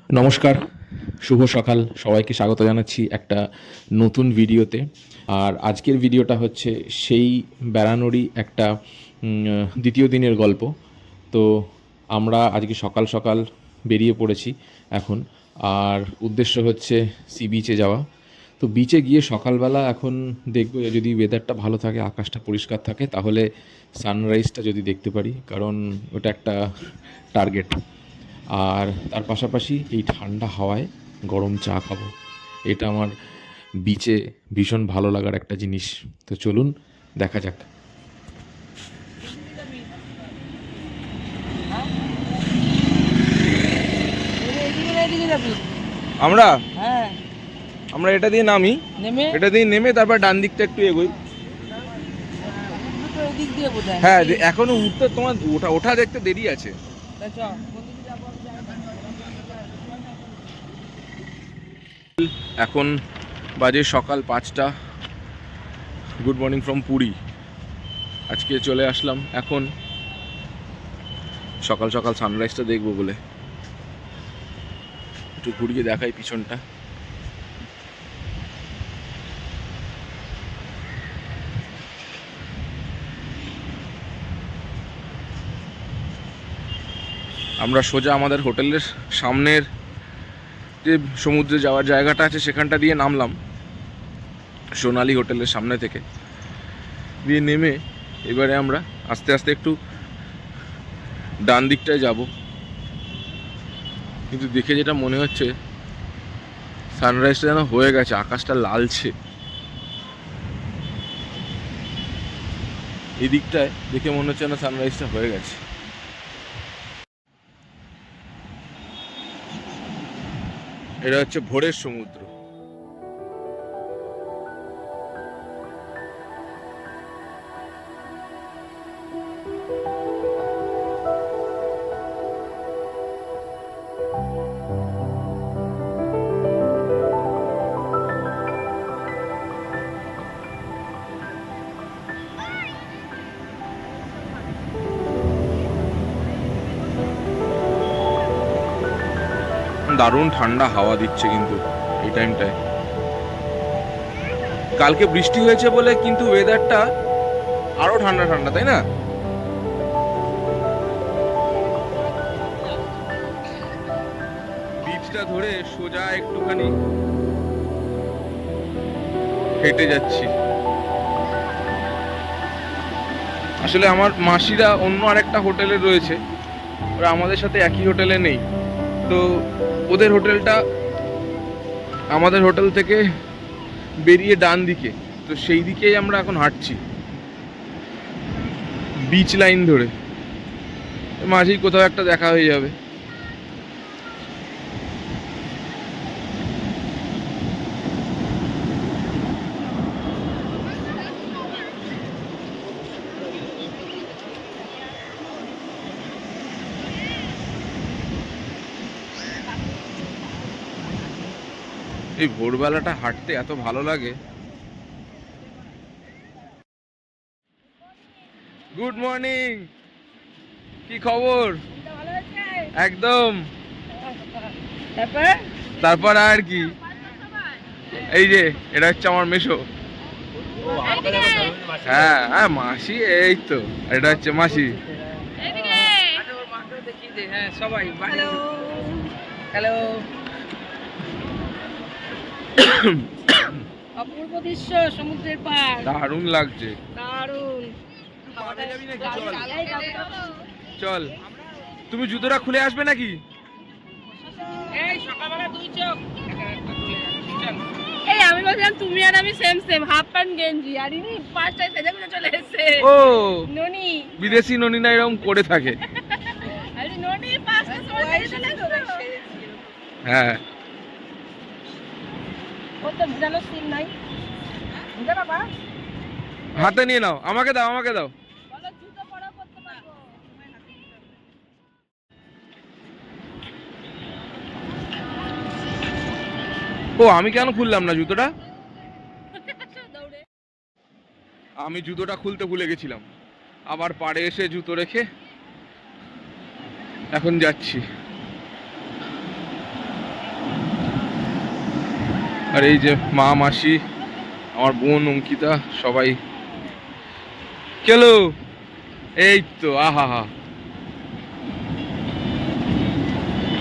নমস্কার, শুভ সকাল। সবাইকে স্বাগত জানাচ্ছি একটা নতুন ভিডিওতে। আর আজকের ভিডিওটা হচ্ছে সেই বেড়ানোরই একটা দ্বিতীয় দিনের গল্প। তো আমরা আজকে সকাল সকাল বেরিয়ে পড়েছি এখন। আর উদ্দেশ্য হচ্ছে সি বিচে যাওয়া। তো বিচে গিয়ে সকালবেলা এখন দেখব যদি ওয়েদারটা ভালো থাকে, আকাশটা পরিষ্কার থাকে, তাহলে সানরাইজটা যদি দেখতে পারি, কারণ ওটা একটা টার্গেট। আর তার পাশাপাশি এই ঠান্ডা হাওয়ায় গরম চা খাবো, এটা আমার বিচে ভীষণ ভালো লাগার একটা জিনিস। তো চলুন দেখা যাক। আমরা হ্যাঁ আমরা এটা দিয়ে নামি, নেমে এটা দিয়ে নেমে তারপর ডান দিকটা একটু এগোই। দুটো এদিক দিয়ে বোঝায় হ্যাঁ, এখনো উঠতে তোমার ওঠা ওঠা দেখতে দেরি আছে। এখন বাজে সকাল 5টা। Good morning from Puri. আজকে চলে আসলাম এখন সকাল সকাল সানরাইজটা দেখবো বলে। একটু ঘুরিয়ে দেখাই পিছনটা। আমরা সোজা আমাদের হোটেলের সামনের যে সমুদ্রে যাওয়ার জায়গাটা আছে সেখানটা দিয়ে নামলাম, সোনালি হোটেলের সামনে থেকে দিয়ে নেমে এবারে আমরা আস্তে আস্তে একটু ডান দিকটায় যাব। কিন্তু দেখে যেটা মনে হচ্ছে সানরাইজটা যেন হয়ে গেছে, আকাশটা লালছে। এই দিকটায় দেখে মনে হচ্ছে না সানরাইজটা হয়ে গেছে। এটা হচ্ছে ভোরের সমুদ্র। দারুণ ঠান্ডা হাওয়া দিচ্ছে কিন্তু এই টাইমটায়। কালকে বৃষ্টি হয়েছে বলে কিন্তু ওয়েদারটা আরো ঠান্ডা ঠান্ডা, তাই না? বিচটা ধরে সোজা একটুখানি হেঁটে যাচ্ছি। আসলে আমার মাসিরা অন্য আরেকটা হোটেলে রয়েছে, ওরা আমাদের সাথে একই হোটেলে নেই। তো ওদের হোটেলটা আমাদের হোটেল থেকে বেরিয়ে ডান দিকে, তো সেই দিকেই আমরা এখন হাঁটছি বিচ লাইন ধরে। মাঝেই কোথাও একটা দেখা হয়ে যাবে। এই ভোরবেলাটা হাঁটতে এত ভালো লাগে। গুড মর্নিং, কি খবর? একদম। তারপর আর কি, এই যে এটা হচ্ছে আমার মেশো। হ্যাঁ হ্যাঁ, মাসি, এই তো এটা হচ্ছে মাসি। সবাই হ্যালো হ্যালো। অপূর্ব দৃশ্য, সমুদ্রের পাড়, দারুণ লাগছে। দারুণ। চল, তুমি জুতোটা খুলে আসবে নাকি? এই সকালবেলা দুই চোখ। এই আমি বলছিলাম তুমি আর আমি সেম সেম, হাফ প্যান্ট গেঞ্জি, আর ইনি পাঁচটায় সেজে গুজে চলে এসেছে। ও ননি, বিদেশি ননিনা এরকম করে থাকে। আরে ননি পাঁচটার সময় সেজে চলে এসেছে। হ্যাঁ, ও তো জানো সিন নাই। বুঝা বাবা, হাতে নিয়ে নাও, আমাকে দাও, আমাকে দাও। বলো জুতো পরা করতে পারবো। ও, আমি কেন খুললাম না জুতোটা? দৌড়ে আমি জুতোটা খুলতে ভুলে গেছিলাম, আবার পাড়ে এসে জুতো রেখে এখন যাচ্ছি। আর এই যে মা, মাসি, আমার বোন অঙ্কিতা, সবাই চলো। এই তো আহা হা,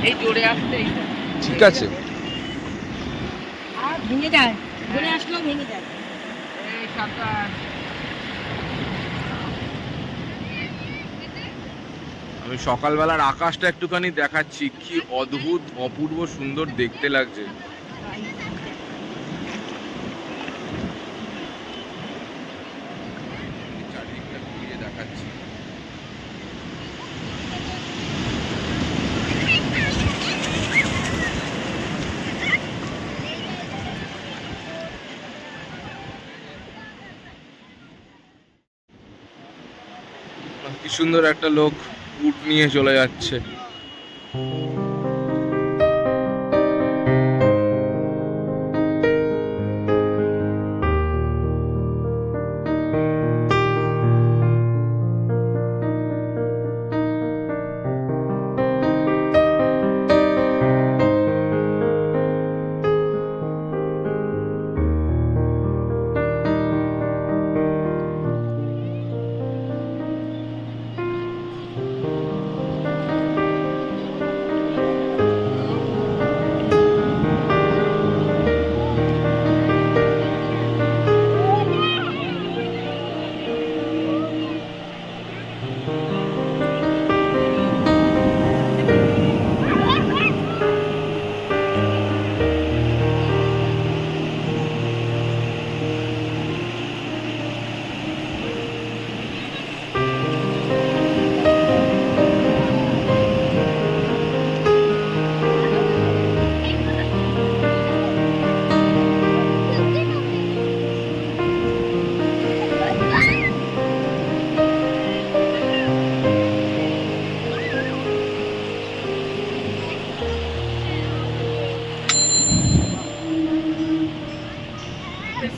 এই জোরে আসতে ঠিক আছে। আর ভেঙে যায়, জোরে আসলেও ভেঙে যায়। এই সাঁতার আমি সকালবেলার আকাশটা একটুখানি দেখাচ্ছি, কি অদ্ভুত অপূর্ব সুন্দর দেখতে লাগছে। চারিদিকটা ঘুরিয়ে দেখাচ্ছি। কি সুন্দর একটা লোক উট নিয়ে চলে যাচ্ছে।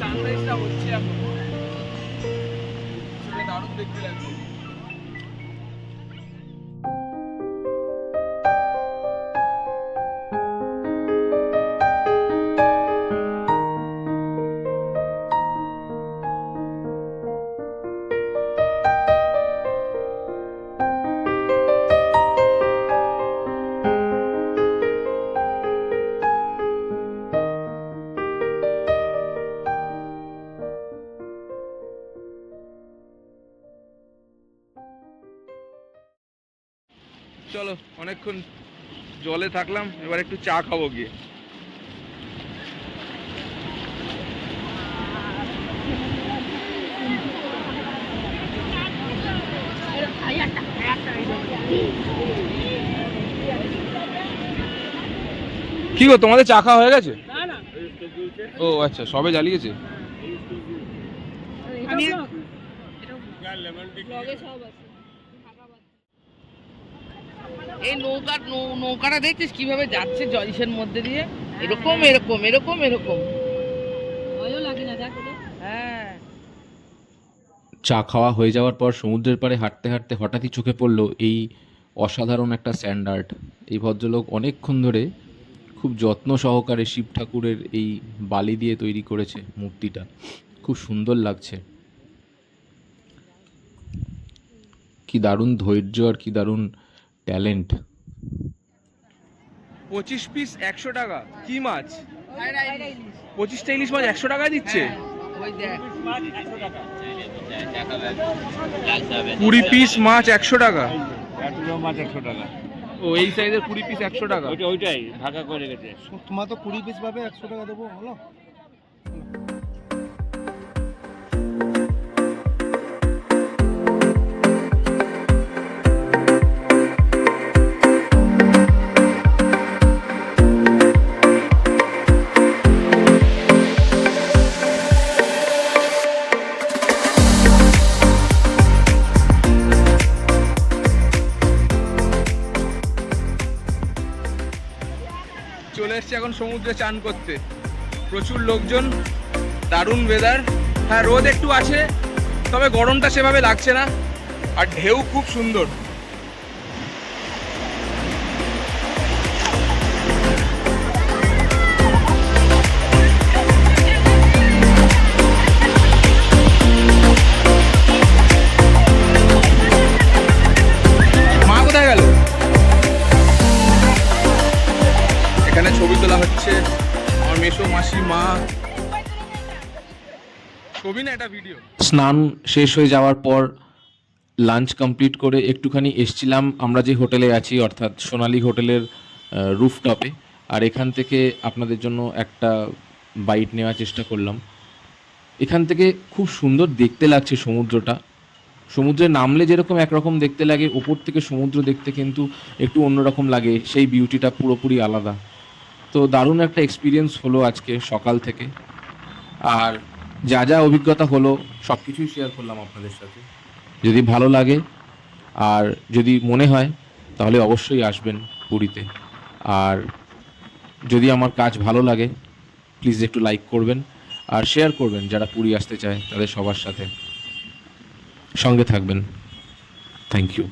সানরাইজটা হচ্ছে এখন, সেটা দারুণ দেখতে লাগছে। চলো, অনেকক্ষণ জলে থাকলাম, এবার একটু চা খাবো গিয়ে। কি গো, তোমাদের চা খাওয়া হয়ে গেছে? ও আচ্ছা, সবে জ্বালিয়েছে। এই নৌকাটা দেখছিস কিভাবে যাচ্ছে জলিসের মধ্যে দিয়ে, এরকম এরকম এরকম এরকম, ভয়ও লাগে না দেখ। হ্যাঁ, চা খাওয়া হয়ে যাওয়ার পর সমুদ্রের পাড়ে হাঁটতে হাঁটতে হঠাৎই চোখে পড়লো এই অসাধারণ একটা স্যান্ড আর্ট। এই ভদ্রলোক অনেকক্ষণ ধরে খুব যত্ন সহকারে শিব ঠাকুরের এই বালি দিয়ে তৈরি করেছে মূর্তিটা, খুব সুন্দর লাগছে। কি দারুণ ধৈর্য আর কি দারুণ ট্যালেন্ট। 25 পিস 100 টাকা। কি মাছ? 25টা ইলিশ মাছ 100 টাকা দিচ্ছে। 20 পিস মাছ 100 টাকা। মাছ 100 টাকা। ও, এই সাইজের 20 পিস 100 টাকা। ওইটাই ভাগা করে রেখেছে। তোমার তো 20 পিস পাবে, 100 টাকা দেবো, হলো। চলে এসছি এখন সমুদ্রে চান করতে, প্রচুর লোকজন, দারুণ ওয়েদার। হ্যাঁ, রোদ একটু আছে, তবে গরমটা সেভাবে লাগছে না, আর ঢেউ খুব সুন্দর। মা ছবি না, এটা ভিডিও। স্নান শেষ হয়ে যাওয়ার পর লাঞ্চ কমপ্লিট করে একটুখানি এসছিলাম আমরা যে হোটেলে আছি, অর্থাৎ সোনালি হোটেলের রুফটপে। আর এখান থেকে আপনাদের জন্য একটা বাইট নেওয়ার চেষ্টা করলাম। এখান থেকে খুব সুন্দর দেখতে লাগছে সমুদ্রটা। সমুদ্রে নামলে যেরকম একরকম দেখতে লাগে, ওপর থেকে সমুদ্র দেখতে কিন্তু একটু অন্যরকম লাগে, সেই বিউটিটা পুরোপুরি আলাদা। তো দারুণ একটা এক্সপিরিয়েন্স হলো আজকে সকাল থেকে। আর যা যা অভিজ্ঞতা হলো সব কিছুই শেয়ার করলাম আপনাদের সাথে। যদি ভালো লাগে আর যদি মনে হয় তাহলে অবশ্যই আসবেন পুরীতে। আর যদি আমার কাজ ভালো লাগে প্লিজ একটু লাইক করবেন আর শেয়ার করবেন, যারা পুরী আসতে চায় তাদের সবার সাথে। সঙ্গে থাকবেন। Thank you.